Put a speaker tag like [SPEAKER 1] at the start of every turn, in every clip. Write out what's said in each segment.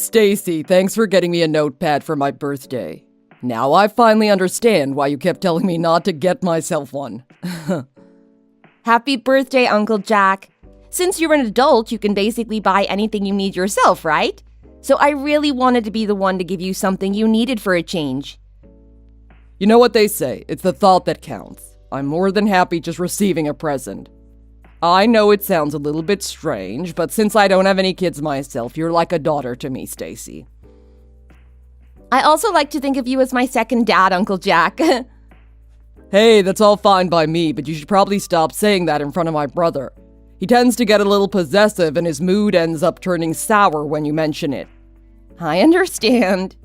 [SPEAKER 1] Stacy, thanks for getting me a notepad for my birthday. Now I finally understand why you kept telling me not to get myself one.
[SPEAKER 2] Happy birthday, Uncle Jack. Since you're an adult, you can basically buy anything you need yourself, right? So I really wanted to be the one to give you something you needed for a change.
[SPEAKER 1] You know what they say, it's the thought that counts. I'm more than happy just receiving a present. I know it sounds a little bit strange, but since I don't have any kids myself, you're like a daughter to me, Stacy.
[SPEAKER 2] I also like to think of you as my second dad, Uncle Jack.
[SPEAKER 1] Hey, that's all fine by me, but you should probably stop saying that in front of my brother. He tends to get a little possessive and his mood ends up turning sour when you mention it.
[SPEAKER 2] I understand.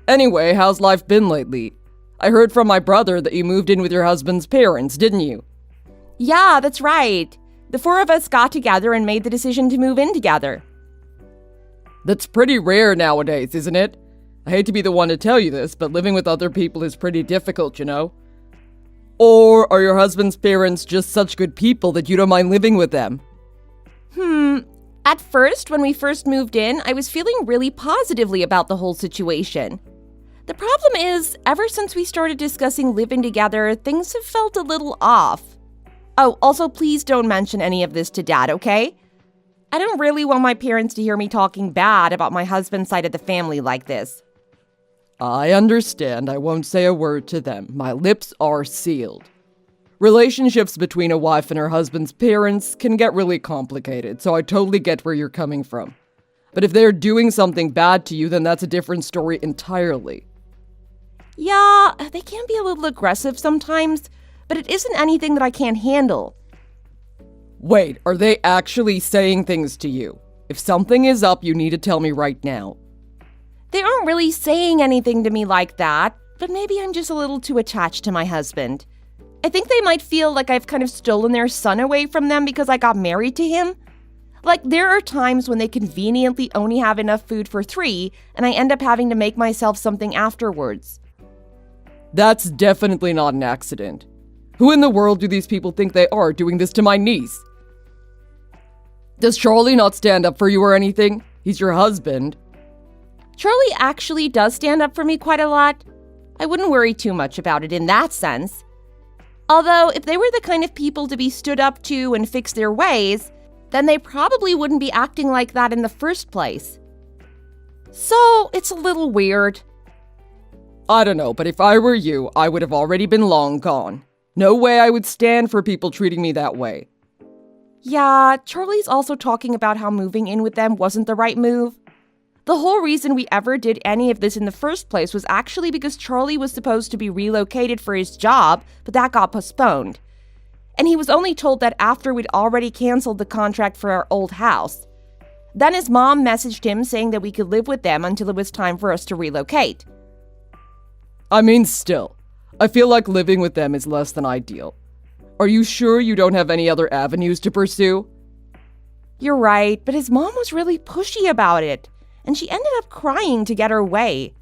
[SPEAKER 1] Anyway, how's life been lately? I heard from my brother that you moved in with your husband's parents, didn't you?
[SPEAKER 2] Yeah, that's right. The four of us got together and made the decision to move in together.
[SPEAKER 1] That's pretty rare nowadays, isn't it? I hate to be the one to tell you this, but living with other people is pretty difficult, you know? Or are your husband's parents just such good people that you don't mind living with them?
[SPEAKER 2] At first, when we first moved in, I was feeling really positively about the whole situation. The problem is, ever since we started discussing living together, things have felt a little off. Oh, also, please don't mention any of this to Dad, okay? I don't really want my parents to hear me talking bad about my husband's side of the family like this.
[SPEAKER 1] I understand. I won't say a word to them. My lips are sealed. Relationships between a wife and her husband's parents can get really complicated, so I totally get where you're coming from. But if they're doing something bad to you, then that's a different story entirely.
[SPEAKER 2] Yeah, they can be a little aggressive sometimes, but it isn't anything that I can't handle.
[SPEAKER 1] Wait, are they actually saying things to you? If something is up, you need to tell me right now.
[SPEAKER 2] They aren't really saying anything to me like that, but maybe I'm just a little too attached to my husband. I think they might feel like I've kind of stolen their son away from them because I got married to him. Like, there are times when they conveniently only have enough food for 3, and I end up having to make myself something afterwards.
[SPEAKER 1] That's definitely not an accident. Who in the world do these people think they are doing this to my niece? Does Charlie not stand up for you or anything? He's your husband.
[SPEAKER 2] Charlie actually does stand up for me quite a lot. I wouldn't worry too much about it in that sense. Although, if they were the kind of people to be stood up to and fix their ways, then they probably wouldn't be acting like that in the first place. So, it's a little weird.
[SPEAKER 1] I don't know, but if I were you, I would have already been long gone. No way I would stand for people treating me that way.
[SPEAKER 2] Yeah, Charlie's also talking about how moving in with them wasn't the right move. The whole reason we ever did any of this in the first place was actually because Charlie was supposed to be relocated for his job, but that got postponed. And he was only told that after we'd already canceled the contract for our old house. Then his mom messaged him saying that we could live with them until it was time for us to relocate.
[SPEAKER 1] I mean, still, I feel like living with them is less than ideal. Are you sure you don't have any other avenues to pursue?
[SPEAKER 2] You're right, but his mom was really pushy about it, and she ended up crying to get her way.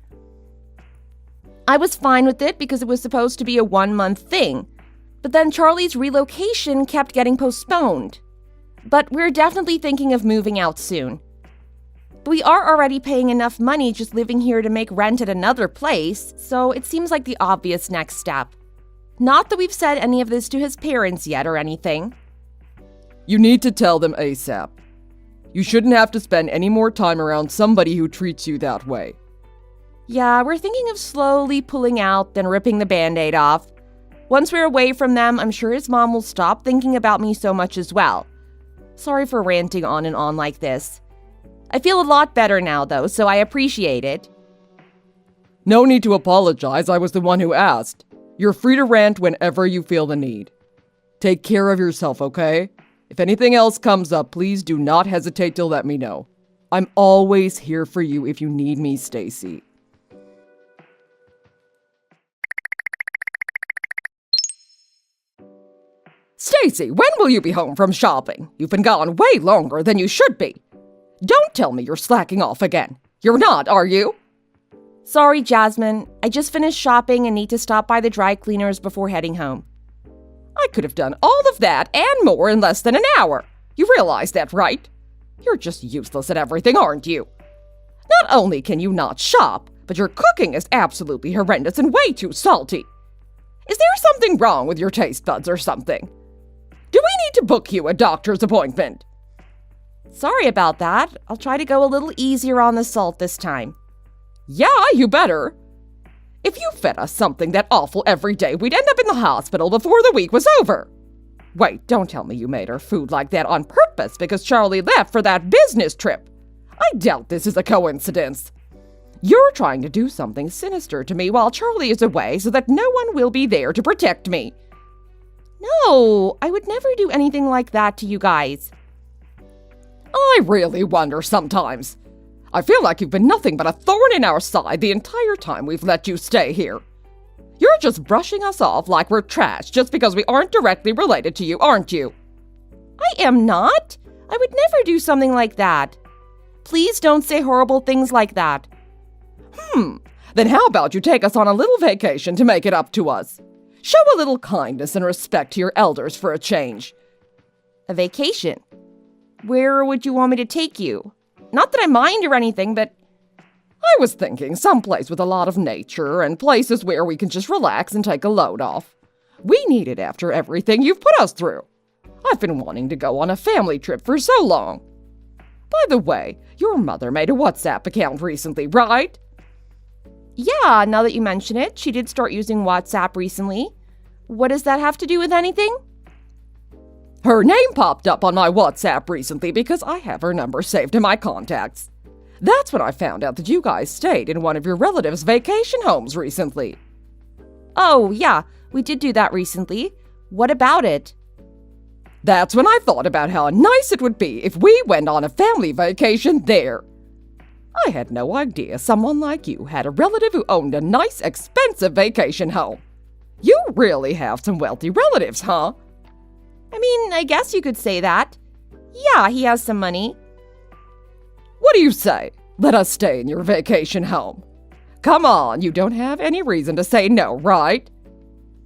[SPEAKER 2] I was fine with it because it was supposed to be a 1-month thing, but then Charlie's relocation kept getting postponed. But we're definitely thinking of moving out soon. We are already paying enough money just living here to make rent at another place, so it seems like the obvious next step. Not that we've said any of this to his parents yet or anything.
[SPEAKER 1] You need to tell them ASAP. You shouldn't have to spend any more time around somebody who treats you that way.
[SPEAKER 2] Yeah, we're thinking of slowly pulling out, then ripping the Band-Aid off. Once we're away from them, I'm sure his mom will stop thinking about me so much as well. Sorry for ranting on and on like this. I feel a lot better now, though, so I appreciate it.
[SPEAKER 1] No need to apologize, I was the one who asked. You're free to rant whenever you feel the need. Take care of yourself, okay? If anything else comes up, please do not hesitate to let me know. I'm always here for you if you need me, Stacy. Stacy, when will you be home from shopping? You've been gone way longer than you should be. Don't tell me you're slacking off again. You're not, are you?
[SPEAKER 2] Sorry, Jasmine. I just finished shopping and need to stop by the dry cleaners before heading home.
[SPEAKER 1] I could have done all of that and more in less than an hour. You realize that, right? You're just useless at everything, aren't you? Not only can you not shop, but your cooking is absolutely horrendous and way too salty. Is there something wrong with your taste buds or something? Do we need to book you a doctor's appointment?
[SPEAKER 2] Sorry about that. I'll try to go a little easier on the salt this time.
[SPEAKER 1] Yeah, you better. If you fed us something that awful every day, we'd end up in the hospital before the week was over. Wait, don't tell me you made our food like that on purpose because Charlie left for that business trip. I doubt this is a coincidence. You're trying to do something sinister to me while Charlie is away so that no one will be there to protect me.
[SPEAKER 2] No, I would never do anything like that to you guys.
[SPEAKER 1] I really wonder sometimes. I feel like you've been nothing but a thorn in our side the entire time we've let you stay here. You're just brushing us off like we're trash just because we aren't directly related to you, aren't you?
[SPEAKER 2] I am not. I would never do something like that. Please don't say horrible things like that.
[SPEAKER 1] Then how about you take us on a little vacation to make it up to us? Show a little kindness and respect to your elders for a change.
[SPEAKER 2] A vacation? Where would you want me to take you? Not that I mind or anything, but
[SPEAKER 1] I was thinking someplace with a lot of nature and places where we can just relax and take a load off. We need it after everything you've put us through. I've been wanting to go on a family trip for so long. By the way, your mother made a WhatsApp account recently, right?
[SPEAKER 2] Yeah, now that you mention it, she did start using WhatsApp recently. What does that have to do with anything?
[SPEAKER 1] Her name popped up on my WhatsApp recently because I have her number saved in my contacts. That's when I found out that you guys stayed in one of your relatives' vacation homes recently.
[SPEAKER 2] Oh, yeah, we did do that recently. What about it?
[SPEAKER 1] That's when I thought about how nice it would be if we went on a family vacation there. I had no idea someone like you had a relative who owned a nice, expensive vacation home. You really have some wealthy relatives, huh?
[SPEAKER 2] I mean, I guess you could say that. Yeah, he has some money.
[SPEAKER 1] What do you say? Let us stay in your vacation home. Come on, you don't have any reason to say no, right?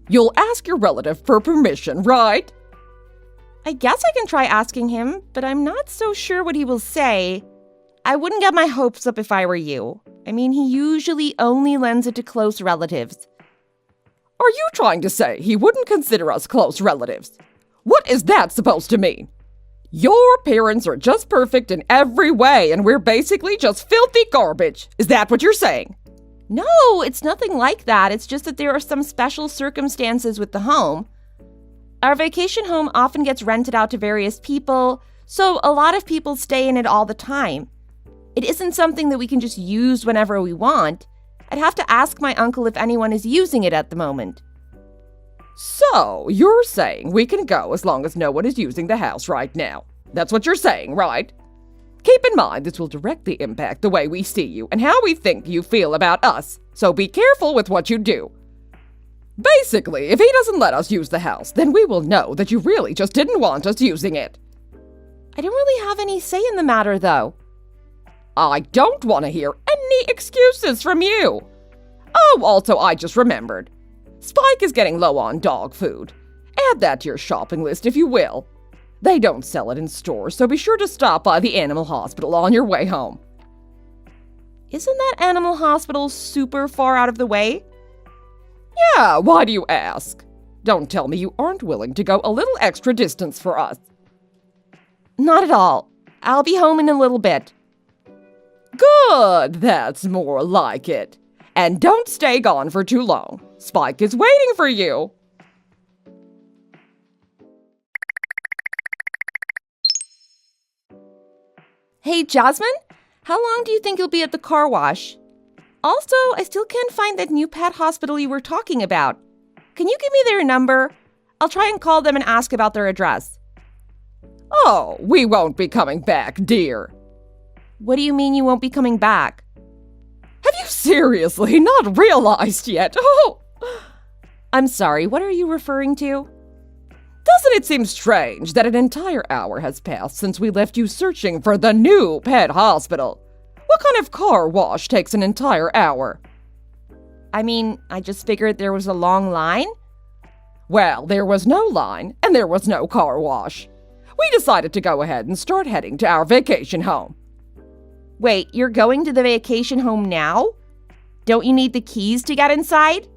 [SPEAKER 1] You'll ask your relative for permission, right?
[SPEAKER 2] I guess I can try asking him, but I'm not so sure what he will say. I wouldn't get my hopes up if I were you. I mean, he usually only lends it to close relatives.
[SPEAKER 1] Are you trying to say he wouldn't consider us close relatives? What is that supposed to mean? Your parents are just perfect in every way, and we're basically just filthy garbage. Is that what you're saying?
[SPEAKER 2] No, it's nothing like that. It's just that there are some special circumstances with the home. Our vacation home often gets rented out to various people, so a lot of people stay in it all the time. It isn't something that we can just use whenever we want. I'd have to ask my uncle if anyone is using it at the moment.
[SPEAKER 1] So, you're saying we can go as long as no one is using the house right now. That's what you're saying, right? Keep in mind this will directly impact the way we see you and how we think you feel about us, so be careful with what you do. Basically, if he doesn't let us use the house, then we will know that you really just didn't want us using it.
[SPEAKER 2] I don't really have any say in the matter, though.
[SPEAKER 1] I don't want to hear any excuses from you. Oh, also, I just remembered. Spike is getting low on dog food. Add that to your shopping list if you will. They don't sell it in stores, so be sure to stop by the animal hospital on your way home.
[SPEAKER 2] Isn't that animal hospital super far out of the way?
[SPEAKER 1] Yeah, why do you ask? Don't tell me you aren't willing to go a little extra distance for us.
[SPEAKER 2] Not at all. I'll be home in a little bit.
[SPEAKER 1] Good, that's more like it. And don't stay gone for too long. Spike is waiting for you.
[SPEAKER 2] Hey, Jasmine, how long do you think you'll be at the car wash? Also, I still can't find that new pet hospital you were talking about. Can you give me their number? I'll try and call them and ask about their address.
[SPEAKER 1] Oh, we won't be coming back, dear.
[SPEAKER 2] What do you mean you won't be coming back?
[SPEAKER 1] Have you seriously not realized yet? Oh!
[SPEAKER 2] I'm sorry, what are you referring to?
[SPEAKER 1] Doesn't it seem strange that an entire hour has passed since we left you searching for the new pet hospital? What kind of car wash takes an entire hour?
[SPEAKER 2] I mean, I just figured there was a long line.
[SPEAKER 1] Well, there was no line, and there was no car wash. We decided to go ahead and start heading to our vacation home.
[SPEAKER 2] Wait, you're going to the vacation home now? Don't you need the keys to get inside?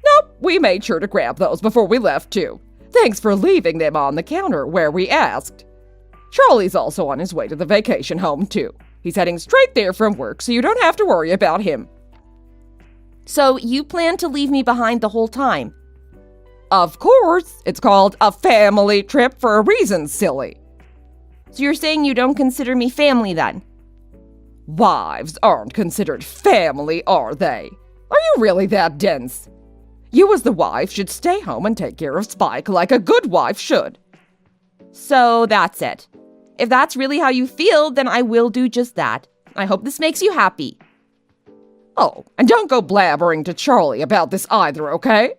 [SPEAKER 1] Nope, we made sure to grab those before we left too. Thanks for leaving them on the counter where we asked. Charlie's also on his way to the vacation home too. He's heading straight there from work, so you don't have to worry about him.
[SPEAKER 2] So you plan to leave me behind the whole time?
[SPEAKER 1] Of course, it's called a family trip for a reason, silly.
[SPEAKER 2] So you're saying you don't consider me family then?
[SPEAKER 1] Wives aren't considered family, are they? Are you really that dense? You as the wife should stay home and take care of Spike like a good wife should.
[SPEAKER 2] So that's it. If that's really how you feel, then I will do just that. I hope this makes you happy.
[SPEAKER 1] Oh, and don't go blabbering to Charlie about this either, okay?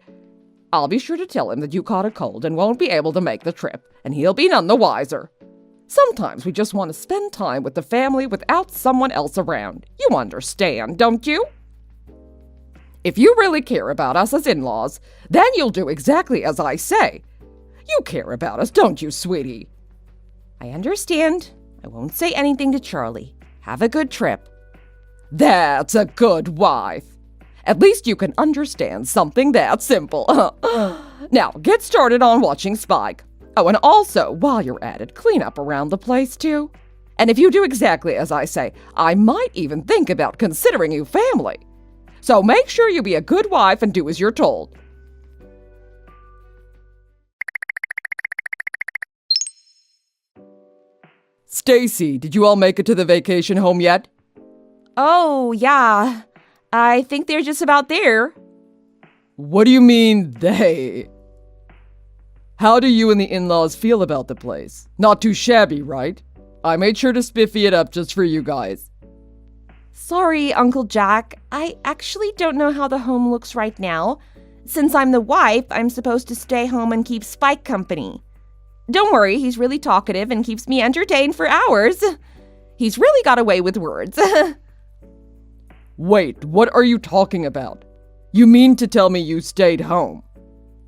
[SPEAKER 1] I'll be sure to tell him that you caught a cold and won't be able to make the trip, and he'll be none the wiser. Sometimes we just want to spend time with the family without someone else around. You understand, don't you? If you really care about us as in-laws, then you'll do exactly as I say. You care about us, don't you, sweetie?
[SPEAKER 2] I understand. I won't say anything to Charlie. Have a good trip.
[SPEAKER 1] That's a good wife. At least you can understand something that simple. Now, get started on watching Spike. Oh, and also, while you're at it, clean up around the place, too. And if you do exactly as I say, I might even think about considering you family. So make sure you be a good wife and do as you're told. Stacy, did you all make it to the vacation home yet?
[SPEAKER 2] Oh, yeah. I think they're just about there.
[SPEAKER 1] What do you mean, they? How do you and the in-laws feel about the place? Not too shabby, right? I made sure to spiffy it up just for you guys.
[SPEAKER 2] Sorry, Uncle Jack. I actually don't know how the home looks right now. Since I'm the wife, I'm supposed to stay home and keep Spike company. Don't worry, he's really talkative and keeps me entertained for hours. He's really got away with words.
[SPEAKER 1] Wait, what are you talking about? You mean to tell me you stayed home?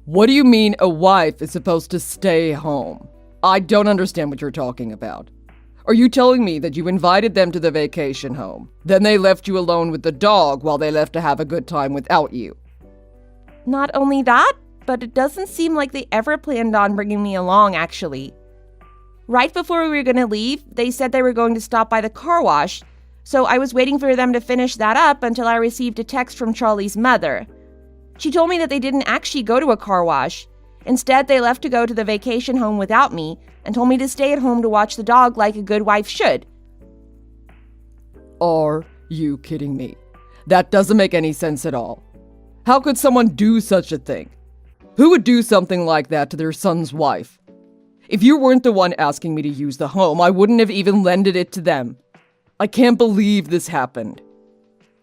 [SPEAKER 1] What do you mean a wife is supposed to stay home? I don't understand what you're talking about. Are you telling me that you invited them to the vacation home, then they left you alone with the dog while they left to have a good time without you?
[SPEAKER 2] Not only that, but it doesn't seem like they ever planned on bringing me along, actually. Right before we were going to leave, they said they were going to stop by the car wash, so I was waiting for them to finish that up until I received a text from Charlie's mother. She told me that they didn't actually go to a car wash. Instead, they left to go to the vacation home without me and told me to stay at home to watch the dog like a good wife should.
[SPEAKER 1] Are you kidding me? That doesn't make any sense at all. How could someone do such a thing? Who would do something like that to their son's wife? If you weren't the one asking me to use the home, I wouldn't have even lended it to them. I can't believe this happened.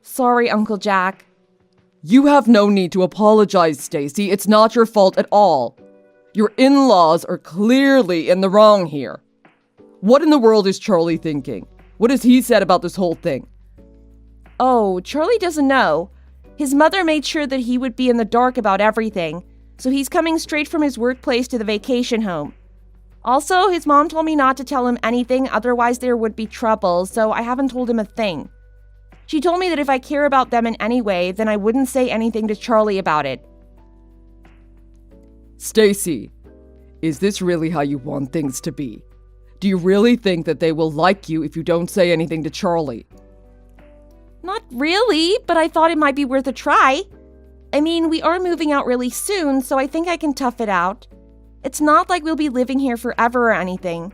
[SPEAKER 2] Sorry, Uncle Jack.
[SPEAKER 1] You have no need to apologize, Stacy. It's not your fault at all. Your in-laws are clearly in the wrong here. What in the world is Charlie thinking? What has he said about this whole thing?
[SPEAKER 2] Oh, Charlie doesn't know. His mother made sure that he would be in the dark about everything, so he's coming straight from his workplace to the vacation home. Also, his mom told me not to tell him anything, otherwise there would be trouble, so I haven't told him a thing. She told me that if I care about them in any way, then I wouldn't say anything to Charlie about it.
[SPEAKER 1] Stacy, is this really how you want things to be? Do you really think that they will like you if you don't say anything to Charlie?
[SPEAKER 2] Not really, but I thought it might be worth a try. I mean, we are moving out really soon, so I think I can tough it out. It's not like we'll be living here forever or anything.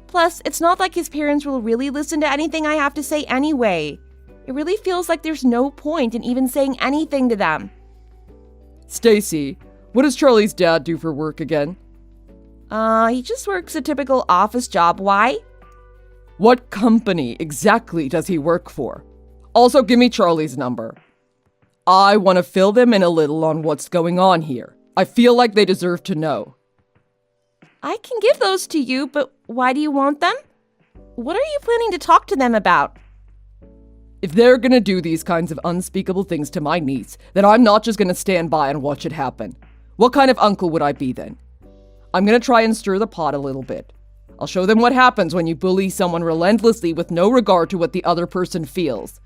[SPEAKER 2] Plus, it's not like his parents will really listen to anything I have to say anyway. It really feels like there's no point in even saying anything to them.
[SPEAKER 1] Stacy, what does Charlie's dad do for work again?
[SPEAKER 2] He just works a typical office job. Why?
[SPEAKER 1] What company exactly does he work for? Also, give me Charlie's number. I want to fill them in a little on what's going on here. I feel like they deserve to know.
[SPEAKER 2] I can give those to you, but why do you want them? What are you planning to talk to them about?
[SPEAKER 1] If they're gonna do these kinds of unspeakable things to my niece, then I'm not just gonna stand by and watch it happen. What kind of uncle would I be then? I'm gonna try and stir the pot a little bit. I'll show them what happens when you bully someone relentlessly with no regard to what the other person feels.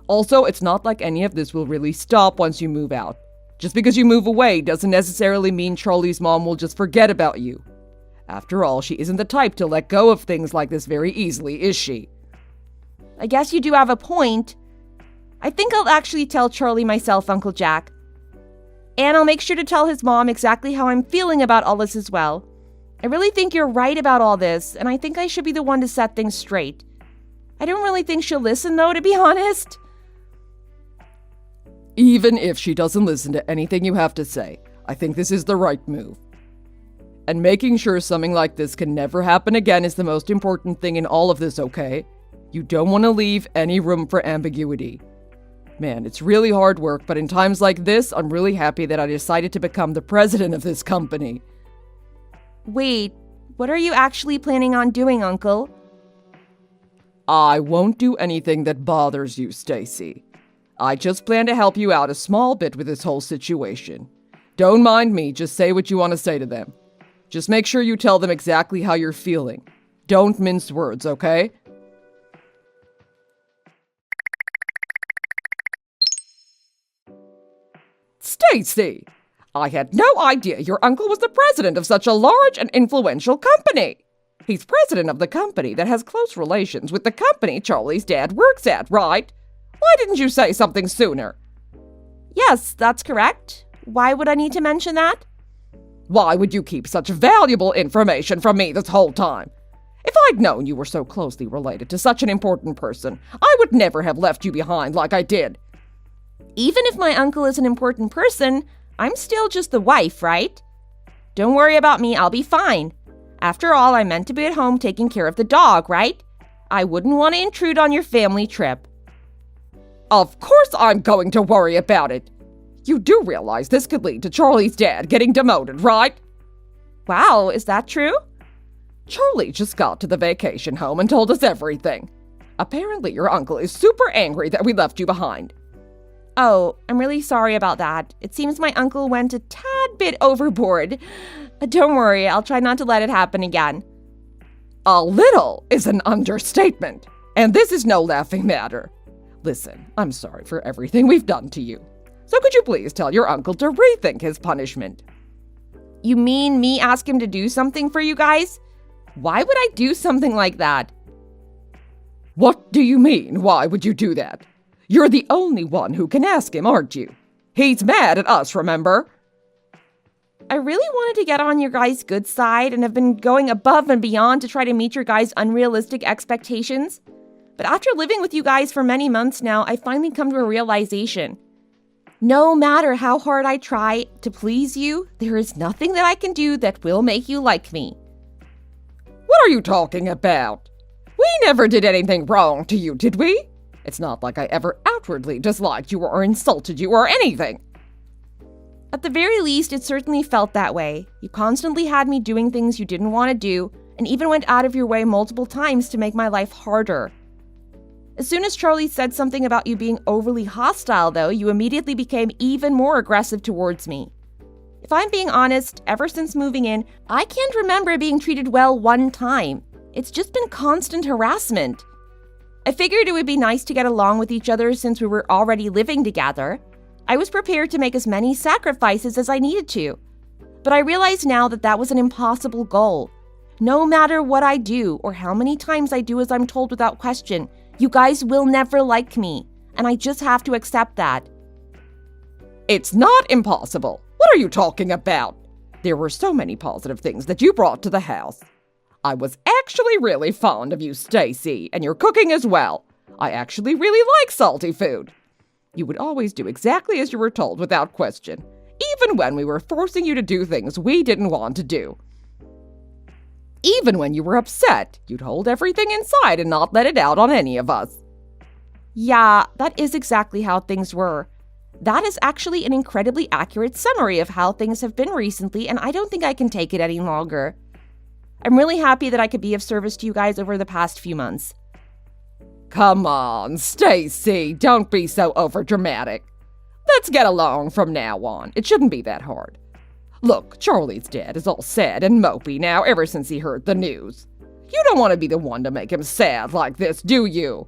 [SPEAKER 1] Also, it's not like any of this will really stop once you move out. Just because you move away doesn't necessarily mean Charlie's mom will just forget about you. After all, she isn't the type to let go of things like this very easily, is she?
[SPEAKER 2] I guess you do have a point. I think I'll actually tell Charlie myself, Uncle Jack. And I'll make sure to tell his mom exactly how I'm feeling about all this as well. I really think you're right about all this, and I think I should be the one to set things straight. I don't really think she'll listen, though, to be honest.
[SPEAKER 1] Even if she doesn't listen to anything you have to say, I think this is the right move. And making sure something like this can never happen again is the most important thing in all of this, okay? You don't want to leave any room for ambiguity. Man, it's really hard work, but in times like this, I'm really happy that I decided to become the president of this company.
[SPEAKER 2] Wait, what are you actually planning on doing, Uncle?
[SPEAKER 1] I won't do anything that bothers you, Stacy. I just plan to help you out a small bit with this whole situation. Don't mind me, just say what you want to say to them. Just make sure you tell them exactly how you're feeling. Don't mince words, okay? Stacy! I had no idea your uncle was the president of such a large and influential company. He's president of the company that has close relations with the company Charlie's dad works at, right? Why didn't you say something sooner?
[SPEAKER 2] Yes, that's correct. Why would I need to mention that?
[SPEAKER 1] Why would you keep such valuable information from me this whole time? If I'd known you were so closely related to such an important person, I would never have left you behind like I did.
[SPEAKER 2] Even if my uncle is an important person, I'm still just the wife, right? Don't worry about me, I'll be fine. After all, I'm meant to be at home taking care of the dog, right? I wouldn't want to intrude on your family trip.
[SPEAKER 1] Of course I'm going to worry about it. You do realize this could lead to Charlie's dad getting demoted, right?
[SPEAKER 2] Wow, is that true?
[SPEAKER 1] Charlie just got to the vacation home and told us everything. Apparently your uncle is super angry that we left you behind.
[SPEAKER 2] Oh, I'm really sorry about that. It seems my uncle went a tad bit overboard. Don't worry, I'll try not to let it happen again.
[SPEAKER 1] A little is an understatement, and this is no laughing matter. Listen, I'm sorry for everything we've done to you. So could you please tell your uncle to rethink his punishment?
[SPEAKER 2] You mean me ask him to do something for you guys? Why would I do something like that?
[SPEAKER 1] What do you mean, why would you do that? You're the only one who can ask him, aren't you? He's mad at us, remember?
[SPEAKER 2] I really wanted to get on your guys' good side and have been going above and beyond to try to meet your guys' unrealistic expectations. But after living with you guys for many months now, I finally come to a realization. No matter how hard I try to please you, there is nothing that I can do that will make you like me.
[SPEAKER 1] What are you talking about? We never did anything wrong to you, did we? It's not like I ever outwardly disliked you or insulted you or anything.
[SPEAKER 2] At the very least, it certainly felt that way. You constantly had me doing things you didn't want to do, and even went out of your way multiple times to make my life harder. As soon as Charlie said something about you being overly hostile, though, you immediately became even more aggressive towards me. If I'm being honest, ever since moving in, I can't remember being treated well one time. It's just been constant harassment. I figured it would be nice to get along with each other since we were already living together. I was prepared to make as many sacrifices as I needed to. But I realize now that that was an impossible goal. No matter what I do or how many times I do as I'm told without question, you guys will never like me, and I just have to accept that.
[SPEAKER 1] It's not impossible. What are you talking about? There were so many positive things that you brought to the house. I was actually really fond of you, Stacy, and your cooking as well. I actually really like salty food. You would always do exactly as you were told without question, even when we were forcing you to do things we didn't want to do. Even when you were upset, you'd hold everything inside and not let it out on any of us.
[SPEAKER 2] Yeah, that is exactly how things were. That is actually an incredibly accurate summary of how things have been recently, and I don't think I can take it any longer. I'm really happy that I could be of service to you guys over the past few months.
[SPEAKER 1] Come on, Stacy, don't be so overdramatic. Let's get along from now on. It shouldn't be that hard. Look, Charlie's dad is all sad and mopey now ever since he heard the news. You don't want to be the one to make him sad like this, do you?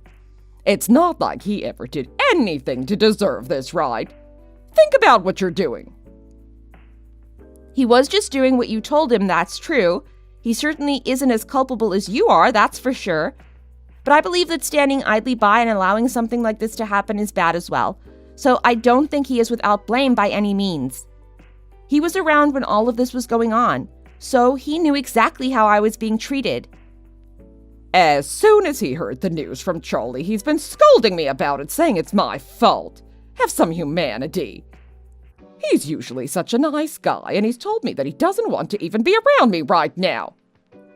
[SPEAKER 1] It's not like he ever did anything to deserve this, right? Think about what you're doing.
[SPEAKER 2] He was just doing what you told him, that's true. He certainly isn't as culpable as you are, that's for sure. But I believe that standing idly by and allowing something like this to happen is bad as well. So I don't think he is without blame by any means. He was around when all of this was going on, so he knew exactly how I was being treated.
[SPEAKER 1] As soon as he heard the news from Charlie, he's been scolding me about it, saying it's my fault. Have some humanity. He's usually such a nice guy, and he's told me that he doesn't want to even be around me right now.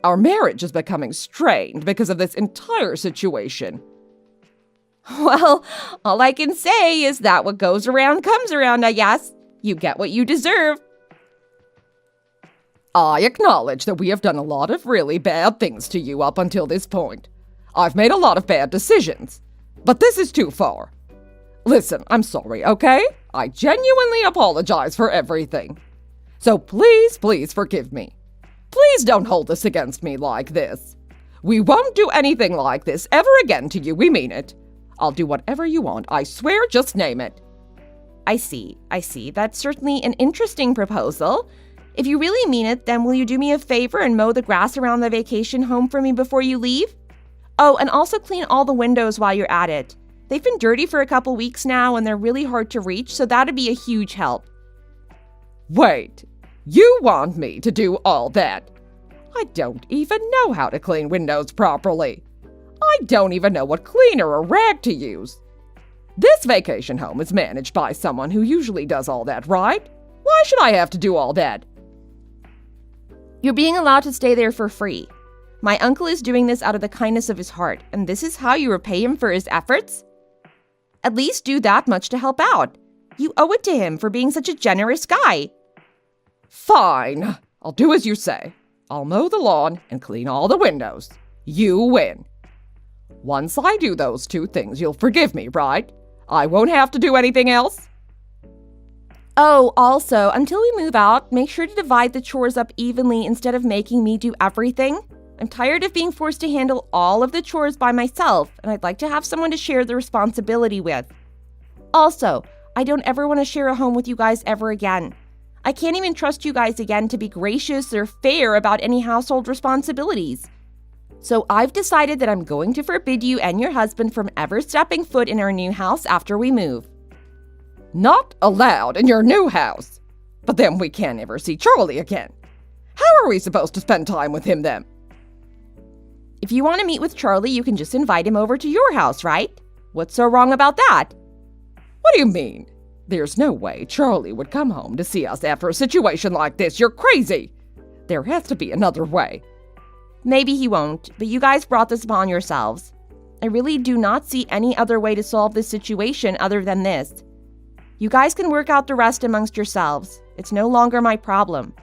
[SPEAKER 1] Our marriage is becoming strained because of this entire situation.
[SPEAKER 2] Well, all I can say is that what goes around comes around, I guess. You get what you deserve.
[SPEAKER 1] I acknowledge that we have done a lot of really bad things to you up until this point. I've made a lot of bad decisions, but this is too far. Listen, I'm sorry, okay? I genuinely apologize for everything. So please, please forgive me. Please don't hold this against me like this. We won't do anything like this ever again to you, we mean it. I'll do whatever you want, I swear, just name it.
[SPEAKER 2] I see. That's certainly an interesting proposal. If you really mean it, then will you do me a favor and mow the grass around the vacation home for me before you leave? Oh, and also clean all the windows while you're at it. They've been dirty for a couple weeks now and they're really hard to reach, so that'd be a huge help.
[SPEAKER 1] Wait, you want me to do all that? I don't even know how to clean windows properly. I don't even know what cleaner or rag to use. This vacation home is managed by someone who usually does all that, right? Why should I have to do all that?
[SPEAKER 2] You're being allowed to stay there for free. My uncle is doing this out of the kindness of his heart, and this is how you repay him for his efforts? At least do that much to help out. You owe it to him for being such a generous guy.
[SPEAKER 1] Fine. I'll do as you say. I'll mow the lawn and clean all the windows. You win. Once I do those two things, you'll forgive me, right? I won't have to do anything else?
[SPEAKER 2] Oh, also, until we move out, make sure to divide the chores up evenly instead of making me do everything. I'm tired of being forced to handle all of the chores by myself, and I'd like to have someone to share the responsibility with. Also, I don't ever want to share a home with you guys ever again. I can't even trust you guys again to be gracious or fair about any household responsibilities. So I've decided that I'm going to forbid you and your husband from ever stepping foot in our new house after we move.
[SPEAKER 1] Not allowed in your new house. But then we can't ever see Charlie again. How are we supposed to spend time with him then?
[SPEAKER 2] If you want to meet with Charlie, you can just invite him over to your house, right? What's so wrong about that?
[SPEAKER 1] What do you mean? There's no way Charlie would come home to see us after a situation like this. You're crazy. There has to be another way.
[SPEAKER 2] Maybe he won't, but you guys brought this upon yourselves. I really do not see any other way to solve this situation other than this. You guys can work out the rest amongst yourselves. It's no longer my problem.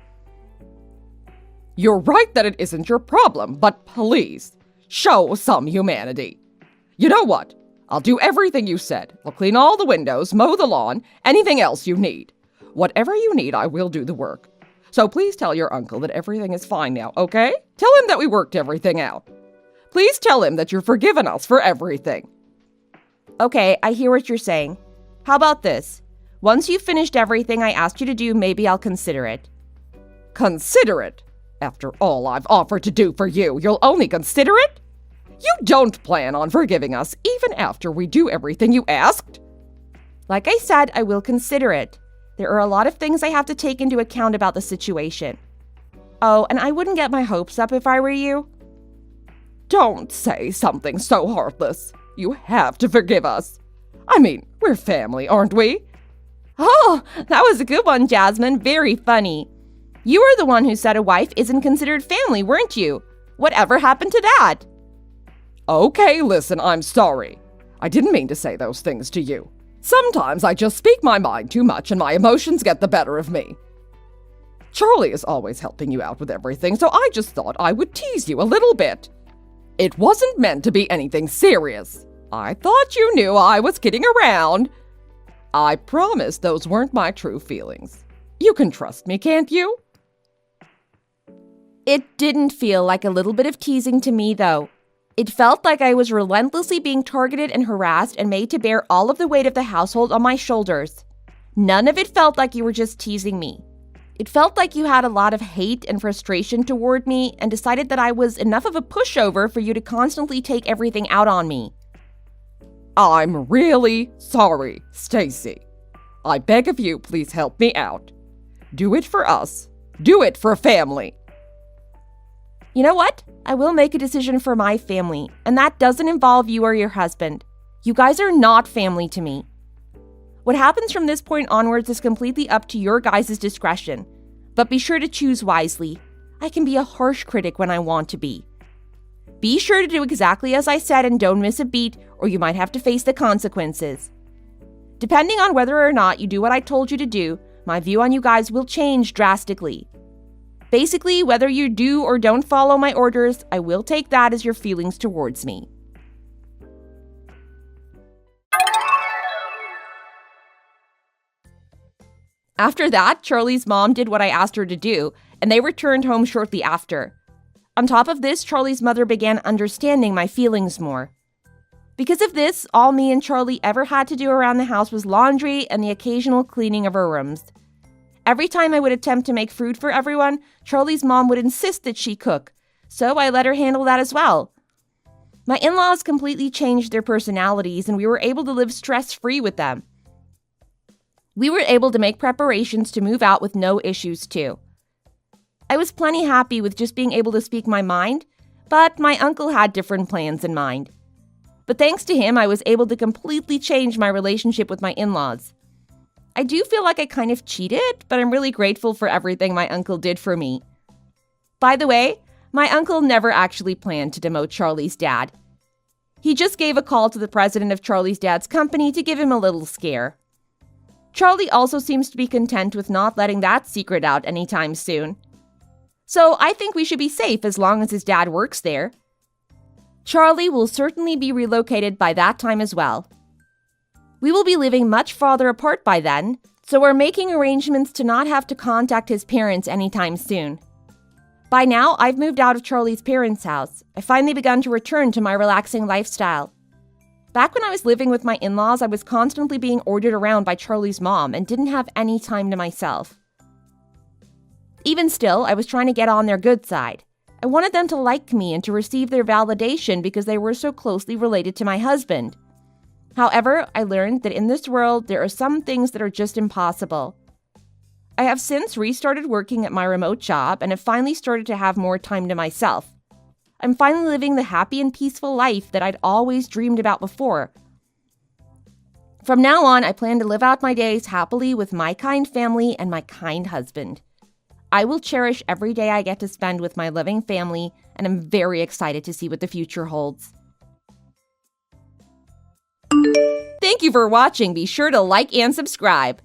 [SPEAKER 1] You're right that it isn't your problem, but please, show some humanity. You know what? I'll do everything you said. I'll clean all the windows, mow the lawn, anything else you need. Whatever you need, I will do the work. So please tell your uncle that everything is fine now, okay? Tell him that we worked everything out. Please tell him that you're forgiven us for everything.
[SPEAKER 2] Okay, I hear what you're saying. How about this? Once you've finished everything I asked you to do, maybe I'll consider it.
[SPEAKER 1] Consider it? After all I've offered to do for you, you'll only consider it? You don't plan on forgiving us even after we do everything you asked?
[SPEAKER 2] Like I said, I will consider it. There are a lot of things I have to take into account about the situation. Oh, and I wouldn't get my hopes up if I were you.
[SPEAKER 1] Don't say something so heartless. You have to forgive us. I mean, we're family, aren't we?
[SPEAKER 2] Oh, that was a good one, Jasmine. Very funny. You were the one who said a wife isn't considered family, weren't you? Whatever happened to that?
[SPEAKER 1] Okay, listen, I'm sorry. I didn't mean to say those things to you. Sometimes I just speak my mind too much and my emotions get the better of me. Charlie is always helping you out with everything, so I just thought I would tease you a little bit. It wasn't meant to be anything serious. I thought you knew I was kidding around. I promise those weren't my true feelings. You can trust me, can't you?
[SPEAKER 2] It didn't feel like a little bit of teasing to me, though. It felt like I was relentlessly being targeted and harassed and made to bear all of the weight of the household on my shoulders. None of it felt like you were just teasing me. It felt like you had a lot of hate and frustration toward me and decided that I was enough of a pushover for you to constantly take everything out on me.
[SPEAKER 1] I'm really sorry, Stacy. I beg of you, please help me out. Do it for us. Do it for family.
[SPEAKER 2] You know what? I will make a decision for my family, and that doesn't involve you or your husband. You guys are not family to me. What happens from this point onwards is completely up to your guys' discretion, but be sure to choose wisely. I can be a harsh critic when I want to be. Be sure to do exactly as I said and don't miss a beat, or you might have to face the consequences. Depending on whether or not you do what I told you to do, my view on you guys will change drastically. Basically, whether you do or don't follow my orders, I will take that as your feelings towards me. After that, Charlie's mom did what I asked her to do, and they returned home shortly after. On top of this, Charlie's mother began understanding my feelings more. Because of this, all me and Charlie ever had to do around the house was laundry and the occasional cleaning of her rooms. Every time I would attempt to make food for everyone, Charlie's mom would insist that she cook, so I let her handle that as well. My in-laws completely changed their personalities, and we were able to live stress-free with them. We were able to make preparations to move out with no issues too. I was plenty happy with just being able to speak my mind, but my uncle had different plans in mind. But thanks to him, I was able to completely change my relationship with my in-laws. I do feel like I kind of cheated, but I'm really grateful for everything my uncle did for me. By the way, my uncle never actually planned to demote Charlie's dad. He just gave a call to the president of Charlie's dad's company to give him a little scare. Charlie also seems to be content with not letting that secret out anytime soon. So I think we should be safe as long as his dad works there. Charlie will certainly be relocated by that time as well. We will be living much farther apart by then, so we're making arrangements to not have to contact his parents anytime soon. By now, I've moved out of Charlie's parents' house. I've finally begun to return to my relaxing lifestyle. Back when I was living with my in-laws, I was constantly being ordered around by Charlie's mom and didn't have any time to myself. Even still, I was trying to get on their good side. I wanted them to like me and to receive their validation because they were so closely related to my husband. However, I learned that in this world, there are some things that are just impossible. I have since restarted working at my remote job and have finally started to have more time to myself. I'm finally living the happy and peaceful life that I'd always dreamed about before. From now on, I plan to live out my days happily with my kind family and my kind husband. I will cherish every day I get to spend with my loving family, and I'm very excited to see what the future holds. Thank you for watching. Be sure to like and subscribe.